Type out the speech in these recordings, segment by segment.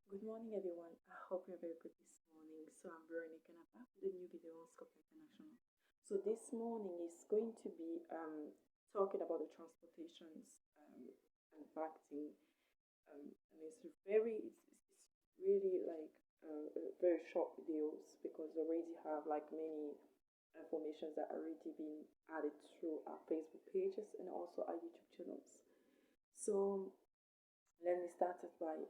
Good morning, everyone. I hope you're very good this morning. So I'm Veronica and I'm back with a new video on Scope International. So this morning is going to be talking about the transportations and vaccine. And it's really like very short videos because we already have like many informations that are already been added through our Facebook pages and also our YouTube channels. So let me start it by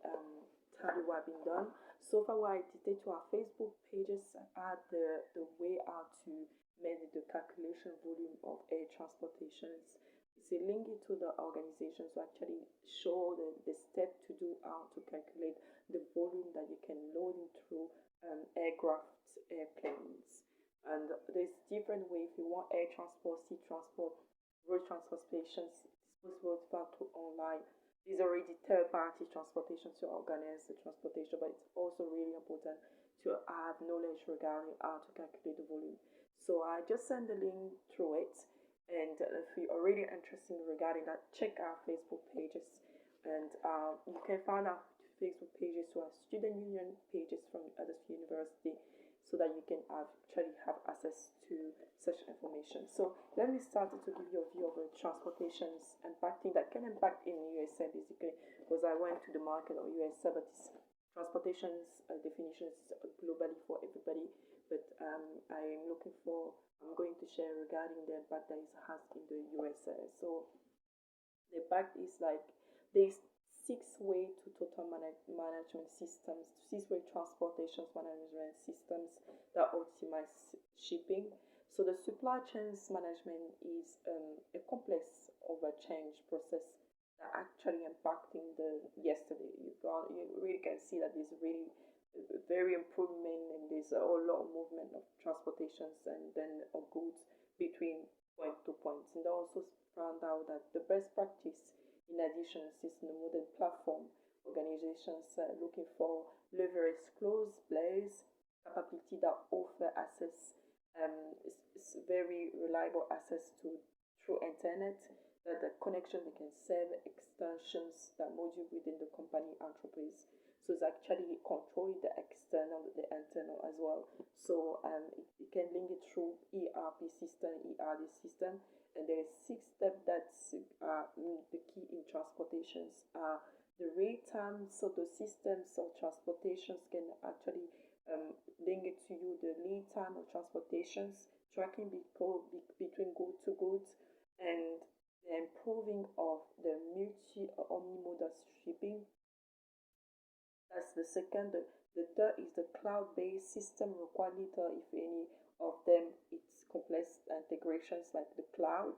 tell you what I've been done. So far what I did to our Facebook pages, I add the way how to measure the calculation volume of air transportations. It's a link to the organization to actually show the step to do how to calculate the volume that you can load in through aircraft, airplanes. And there's different way. If you want air transport, sea transport, road transportations, it's possible to online. These are already third-party transportation to organize the transportation, but it's also really important to have knowledge regarding how to calculate the volume. So I just send the link through it, and if you're already interested regarding that, check our Facebook pages, and you can find our Facebook pages to our student union pages from Huddersfield University, so that you can actually have access to such information. So let me start to give you a view of the transportations impacting that can impact in USA basically, because I went to the market of USA, but transportations definitions globally for everybody. But I'm going to share regarding the impact that it has in the USA. So the impact is like there's six-way to total management systems, six-way transportation management systems that optimize shipping. So the supply chains management is a complex change process that actually impacting the yesterday. You really can see that there's really very improvement and there's a whole lot of movement of transportations and then of goods between point to points. And also found out that the best practice in addition, is the modern platform organizations looking for leverage close plays capability that offer access, it's very reliable access to through internet. That the connection they can serve extensions that module within the company enterprise. So it's actually controlling the external, the internal as well. So it can link it through ERP system, ERD system, and there is 6 steps that's the key in transportations. The rate time, so the systems of transportations can actually link it to you the lead time of transportations, tracking between good to goods, and the improving of the multi or omnimodal shipping. That's the second. The third is the cloud-based system require little, if any, of them. It's complex integrations like the cloud,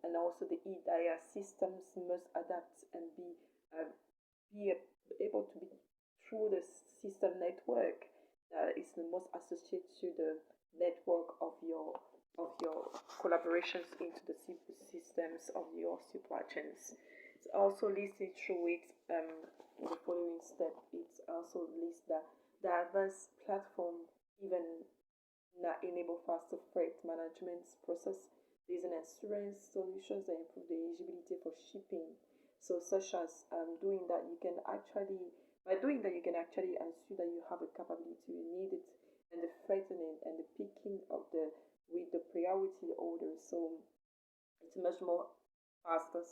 and also the EDIA systems must adapt and be able to be through the system network that is the most associated to the network of your collaborations into the systems of your supply chains. It's also listed through it the following step. It also lists that diverse platform even enable faster freight management process. There's an insurance solutions that improve the eligibility for shipping. So such as doing that you can actually ensure that you have a capability you need it, and the freighting and the picking of the with the priority order. So it's much more faster,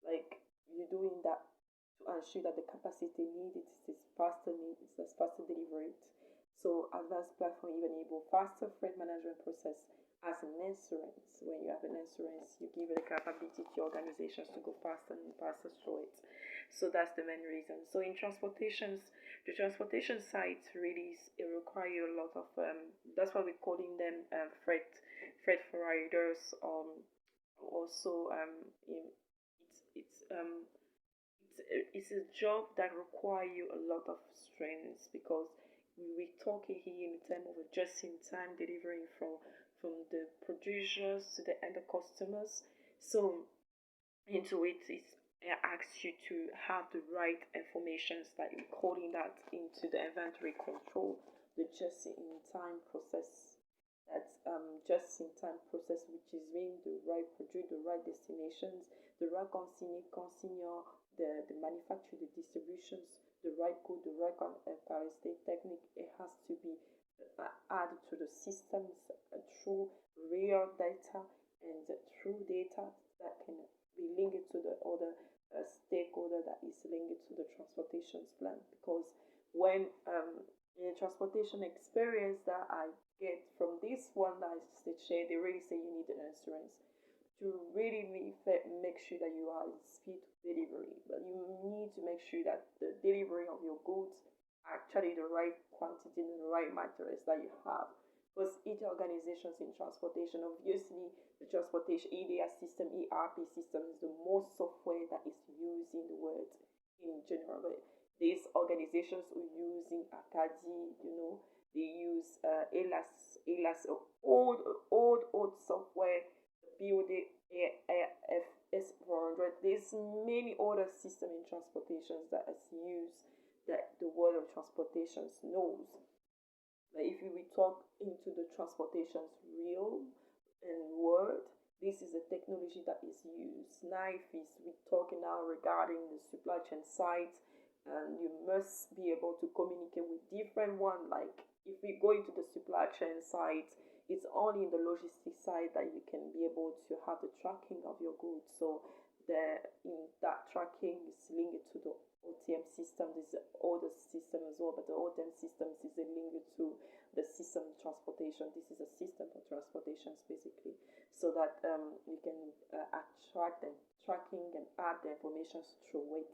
like you're doing that to ensure that the capacity needed is faster delivery. So advanced platform even enable faster freight management process as an insurance. When you have an insurance, you give the capability to organizations to go faster and faster through it. So that's the main reason. So in transportations, the transportation sites really require a lot of that's why we're calling them freight riders. Also it's a job that require you a lot of strength, because we're talking here in terms of a just-in-time delivering from the producers to the end customers. So into it asks you to have the right information, like coding that into the inventory control, the just-in-time process. That's just-in-time process, which is being the right produce, the right destinations, the right consignor, the manufacturer, the distributions the right code, the right characteristic technique, it has to be added to the systems through real data and through data that can be linked to the other stakeholder that is linked to the transportation plan. Because when in the transportation experience that I get from this one that I share, they really say you need an insurance to really make sure that you are speed delivery, but you need to make sure that the delivery of your goods are actually the right quantity and the right materials that you have. Because each organizations in transportation, obviously the transportation EDS system, ERP system is the most software that is used in the world in general. These organizations are using Akadi, they use ELAS, old software, BOD, AFS400. There's many other systems in transportations that is used that the world of transportations knows. But if we talk into the transportations real and world, this is a technology that is used. Now, if we're talking now regarding the supply chain side, and you must be able to communicate with different one. Like if we go into the supply chain side, it's only in the logistics side that you can be able to have the tracking of your goods. So in that tracking is linked to the OTM system. There's other system as well, but the OTM systems is linked to the system transportation. This is a system for transportations basically, so that you can attract and tracking and add the information through weight.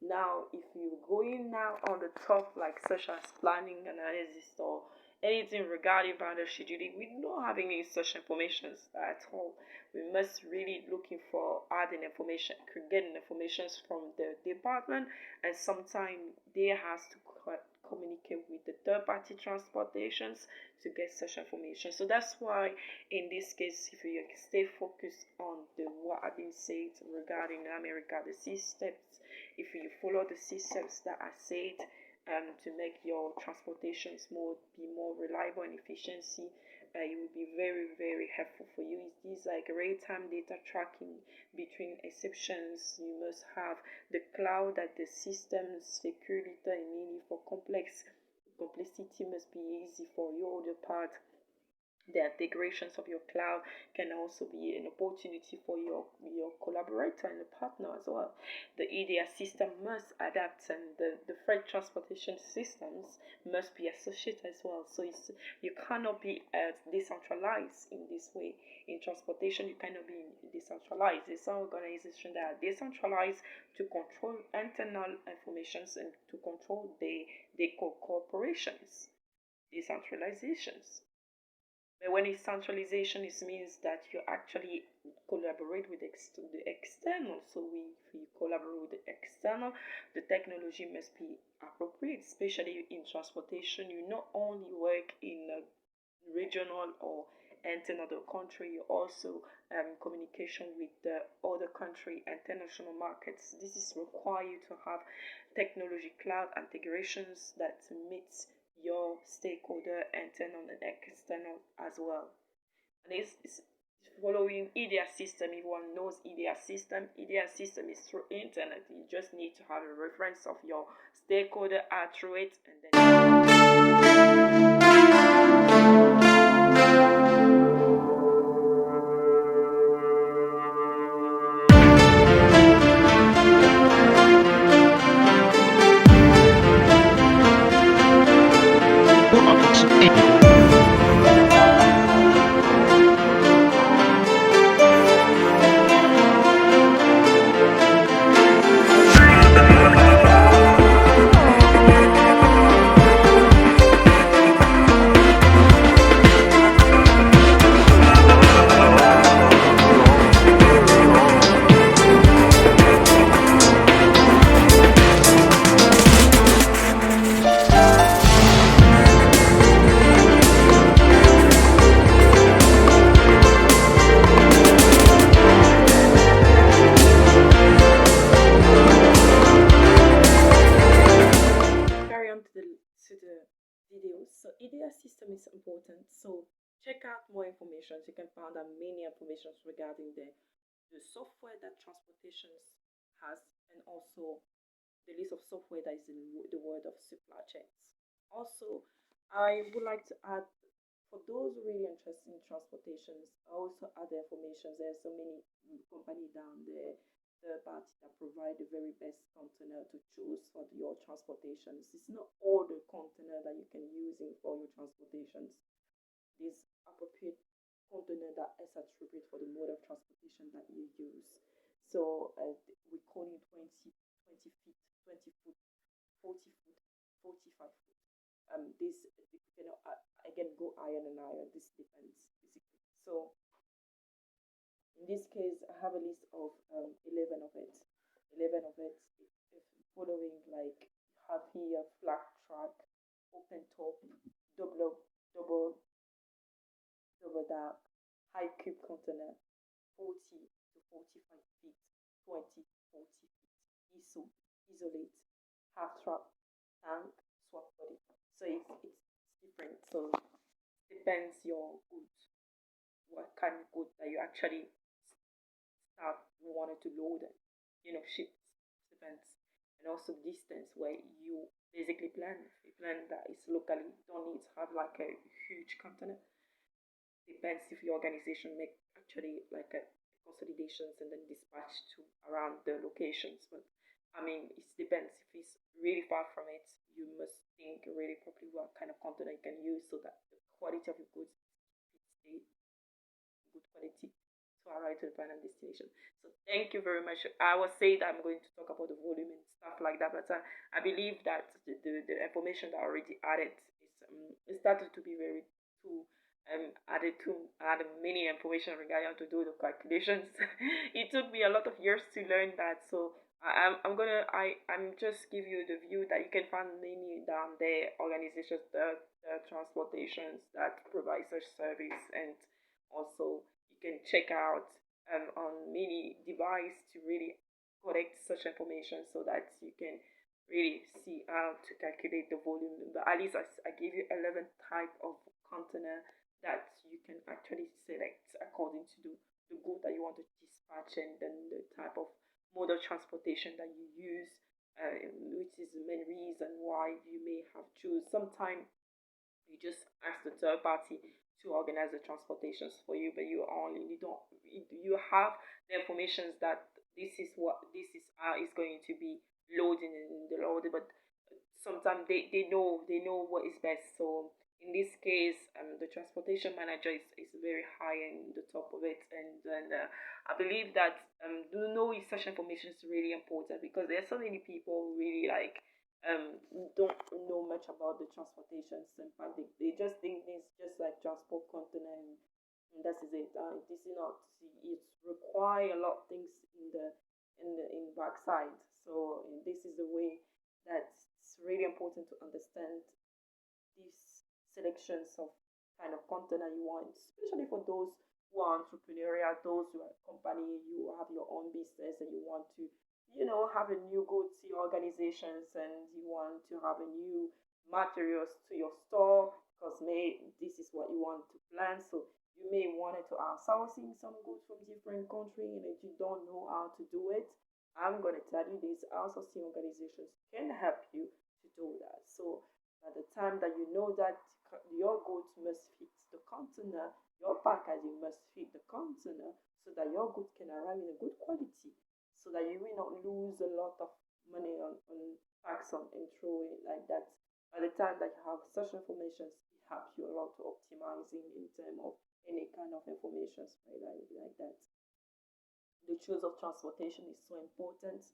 Now, if you're going now on the top, like such as planning, analysis, or anything regarding balance scheduling, we don't have any such information at all. We must really looking for adding information, getting information from the department, and sometimes they has to communicate with the third-party transportations to get such information. So that's why in this case, if you stay focused on what I've been said regarding America, the 6 steps, if you follow the 6 steps that I said to make your transportations be more reliable and efficiency, it will be very, very helpful for you. It is like real-time data tracking between exceptions. You must have the cloud that the systems security and needed for complexity must be easy for your other part. The integrations of your cloud can also be an opportunity for your collaborator and the partner as well. The EDS system must adapt, and the freight transportation systems must be associated as well. So you cannot be decentralized in this way. In transportation, you cannot be decentralized. There's some organizations that are decentralized to control internal informations and to control the corporations, decentralizations. But when it's centralization, it means that you actually collaborate with the external. So if you collaborate with the external, the technology must be appropriate, especially in transportation. You not only work in a regional or another country, you also communication with the other country, international markets. This is required to have technology cloud integrations that meets your stakeholder, internal and external as well. And it's following EDS system. If one knows EDS system is through internet. You just need to have a reference of your stakeholder through it, and then system is important. So check out more information. You can find out many information regarding the software that transportations has, and also the list of software that is in the world of supply chains. Also, I would like to add, for those really interested in transportations, I also add the information. There's so many company down there, third party, that provide the very best container to choose for your transportations. It's not all the container that you can use in for your transportations. This appropriate container that is attributed for the mode of transportation that you use. So we call it 20 feet, 20 foot, 40 foot, 45 foot. This you can again go higher and higher. This depends basically. So in this case, I have a list of 11 of it. 11 of it. If following, like, have here flat track, open top, double double double dark, high cube container, 40 to 45 feet, 20, 40 feet, ISO, isolate, half trap, tank, swap body. So it's different. So depends your goods, what kind of goods that you actually start wanted to load and ship. Depends. And also distance where you basically plan. If you plan that is locally, don't need to have like a huge container. Depends if your organization make actually like a consolidations and then dispatch to around the locations. But I mean, it depends. If it's really far from it, you must think really properly what kind of container you can use so that the quality of your goods stay good quality to arrive to the final destination. So thank you very much. I was saying that I'm going to talk about the volume and stuff like that, but I believe that the information that I already added is it started to be very too added many information regarding how to do the calculations. It took me a lot of years to learn that, so I'm just give you the view that you can find many down there organizations, the transportations that provide such service, and also you can check out on many device to really collect such information so that you can really see how to calculate the volume. But at least I gave you 11 type of container that you can actually select according to the good that you want to dispatch, and then the type of mode of transportation that you use, which is the main reason why you may have choose. Sometimes you just ask the third party to organize the transportations for you, but you have the information that this is what this is going to be loading in the loader, but sometimes they know what is best. So in this case, the transportation manager is very high in the top of it, and then I believe that do know such information is really important, because there are so many people who really like don't know much about the transportations. In fact, they just think it's just like transport container, and that is it. This is not. It require a lot of things in backside. So this is the way that it's really important to understand these selections of kind of content you want, especially for those who are entrepreneurial, those who are company, you have your own business and you want to, have a new goods to your organizations, and you want to have a new materials to your store, because this is what you want to plan. So you may want to outsourcing some goods from different country, and if you don't know how to do it, I'm going to tell you these outsourcing organizations can help you to do that. So by the time that you know that your goods must fit the container, your packaging must fit the container, so that your goods can arrive in a good quality, so that you will not lose a lot of money on tax on and throw it like that. By the time that you have such information, it helps you a lot to optimizing in terms of any kind of information like that. The choice of transportation is so important.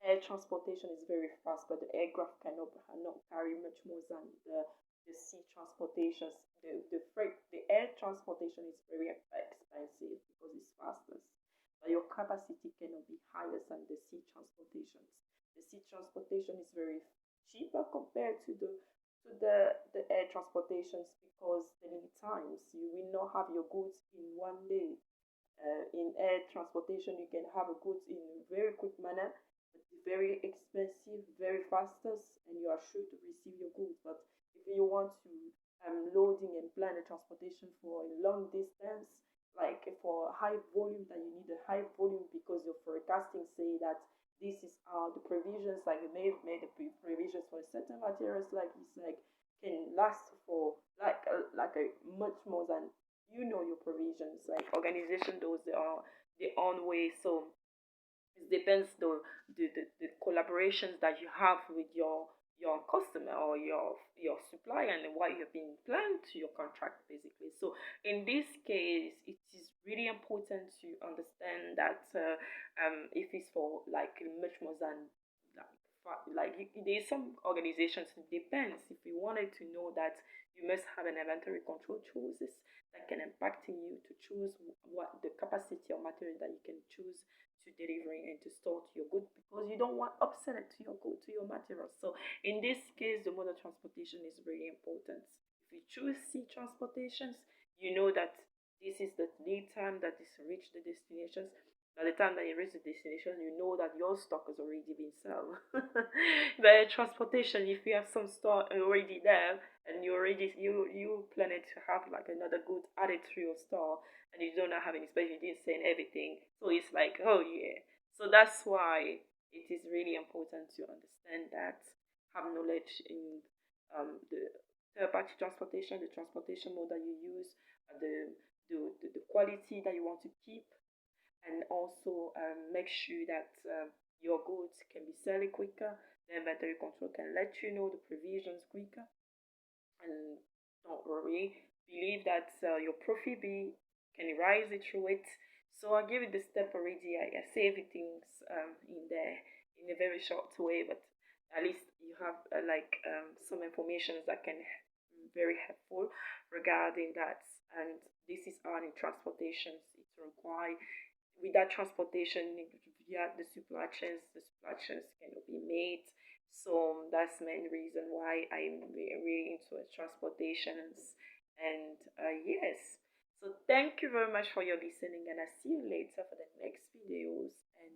Air transportation is very fast, but the aircraft cannot carry much more than the sea transportations. The air transportation is very expensive because it's fastest, but your capacity cannot be higher than the sea transportations. The sea transportation is very cheaper compared to the air transportations, because the lead times, you will not have your goods in one day. In air transportation, you can have a goods in a very quick manner, but very expensive, very fastest, and you are sure to receive your goods. But if you want to loading and plan a transportation for a long distance, like for high volume, that you need a high volume because your forecasting say that this is the provisions, like you may have made the provisions for certain materials, like it's like can last for like a much more than your provisions. Like organization those are their own way. So it depends the collaborations that you have with your customer or your supplier and what you've been planned to your contract basically. So in this case, it is really important to understand that if it's for like much more than there's some organizations, it depends. If you wanted to know that, you must have an inventory control choices that can impact in you to choose what the capacity of material that you can choose to delivering and to store to your goods, because you don't want upset to your good to your materials. So in this case, the mode of transportation is really important. If you choose sea transportations, you know that this is the lead time that is reach the destinations. By the time that you reach the destination, you know that your stock has already been sold. But transportation, if you have some stock already there and you planning to have like another good added to your store, and you don't have any space, you didn't send everything, so it's like, oh yeah. So that's why it is really important to understand that, have knowledge in the third party transportation, the transportation mode that you use, the quality that you want to keep, and also make sure that your goods can be selling quicker. The inventory control can let you know the provisions quicker, and don't worry, believe that your profit be can rise it through it. So I give it the step already. I say everything in there in a very short way, but at least you have some information that can be very helpful regarding that. And this is on in transportations. It requires, without transportation, via the supply chains cannot be made. So that's the main reason why I'm really into transportations. And yes, so thank you very much for your listening, and I see you later for the next videos. And